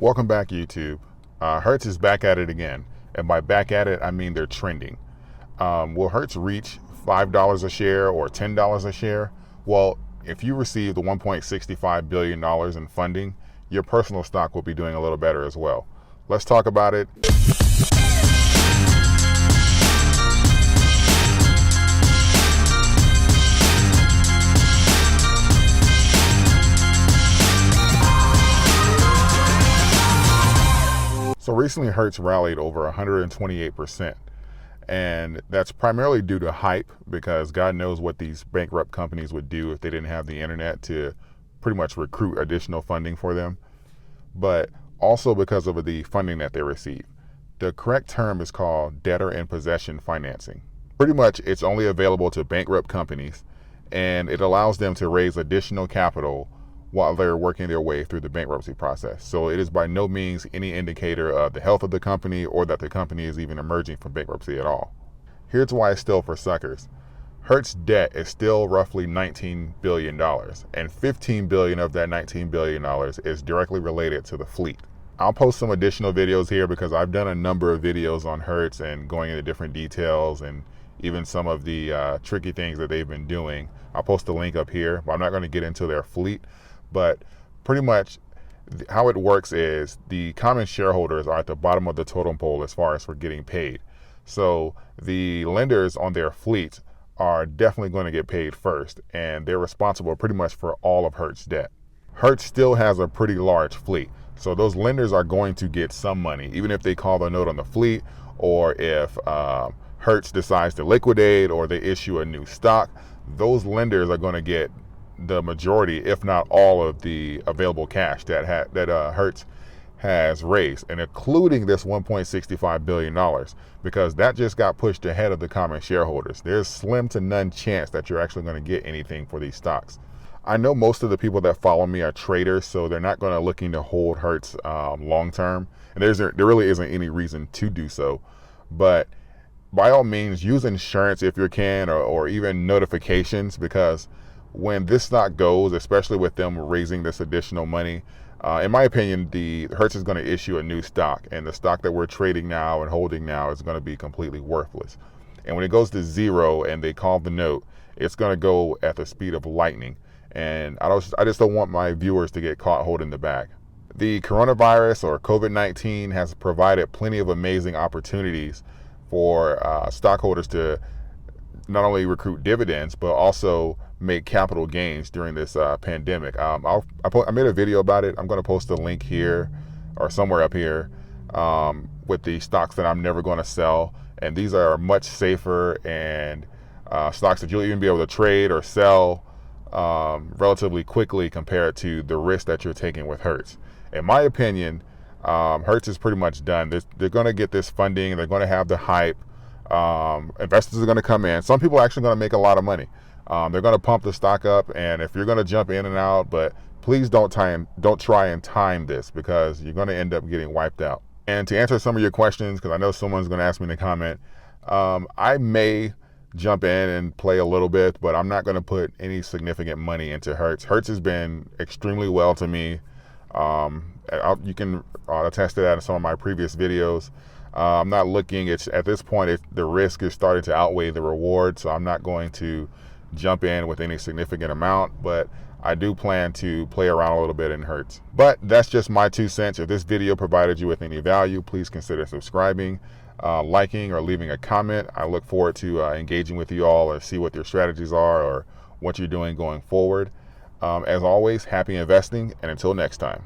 Welcome back, YouTube. Hertz is back at it again. And by back at it, I mean they're trending. Will Hertz reach $5 a share or $10 a share? Well, if you receive the $1.65 billion in funding, your personal stock will be doing a little better as well. Let's talk about it. So recently, Hertz rallied over 128%. And that's primarily due to hype, because God knows what these bankrupt companies would do if they didn't have the internet to pretty much recruit additional funding for them. But also because of the funding that they receive. The correct term is called debtor in possession financing. Pretty much it's only available to bankrupt companies, and it allows them to raise additional capital while they're working their way through the bankruptcy process. So it is by no means any indicator of the health of the company or that the company is even emerging from bankruptcy at all. Here's why it's still for suckers. Hertz debt is still roughly $19 billion, and $15 billion of that $19 billion is directly related to the fleet. I'll post some additional videos here because I've done a number of videos on Hertz and going into different details and even some of the tricky things that they've been doing. I'll post a link up here, but I'm not going to get into their fleet. But pretty much how it works is the common shareholders are at the bottom of the totem pole as far as for getting paid. So the lenders on their fleet are definitely going to get paid first, and they're responsible pretty much for all of Hertz debt. Hertz still has a pretty large fleet, so those lenders are going to get some money, even if they call the note on the fleet, or if Hertz decides to liquidate or they issue a new stock. Those lenders are going to get the majority, if not all, of the available cash that Hertz has raised, and including this $1.65 billion, because that just got pushed ahead of the common shareholders. There's slim to none chance that you're actually going to get anything for these stocks. I know most of the people that follow me are traders, so they're not going to looking to hold Hertz long term, and there really isn't any reason to do so. But by all means, use insurance if you can, or even notifications, because when this stock goes, especially with them raising this additional money, in my opinion, the Hertz is going to issue a new stock, and the stock that we're trading now and holding now is going to be completely worthless. And when it goes to zero and they call the note, it's going to go at the speed of lightning. And I just don't want my viewers to get caught holding the bag. The coronavirus, or COVID-19, has provided plenty of amazing opportunities for stockholders to not only recruit dividends, but also make capital gains during this pandemic. I made a video about it. I'm going to post a link here or somewhere up here with the stocks that I'm never going to sell. And these are much safer and stocks that you'll even be able to trade or sell relatively quickly compared to the risk that you're taking with Hertz. In my opinion, Hertz is pretty much done. They're going to get this funding. They're going to have the hype. Investors are going to come in. Some people are actually going to make a lot of money. They're going to pump the stock up, and if you're going to jump in and out, but please don't try and time this, because you're going to end up getting wiped out. And to answer some of your questions, because I know someone's going to ask me in the comment, I may jump in and play a little bit, but I'm not going to put any significant money into Hertz. Hertz has been extremely well to me. You can attest to that in some of my previous videos. I'm not looking, at this point, the risk is starting to outweigh the reward, so I'm not going to jump in with any significant amount, but I do plan to play around a little bit in Hertz. But that's just my 2 cents. If this video provided you with any value, please consider subscribing, liking, or leaving a comment. I look forward to engaging with you all, or see what your strategies are or what you're doing going forward. As always, happy investing, and until next time.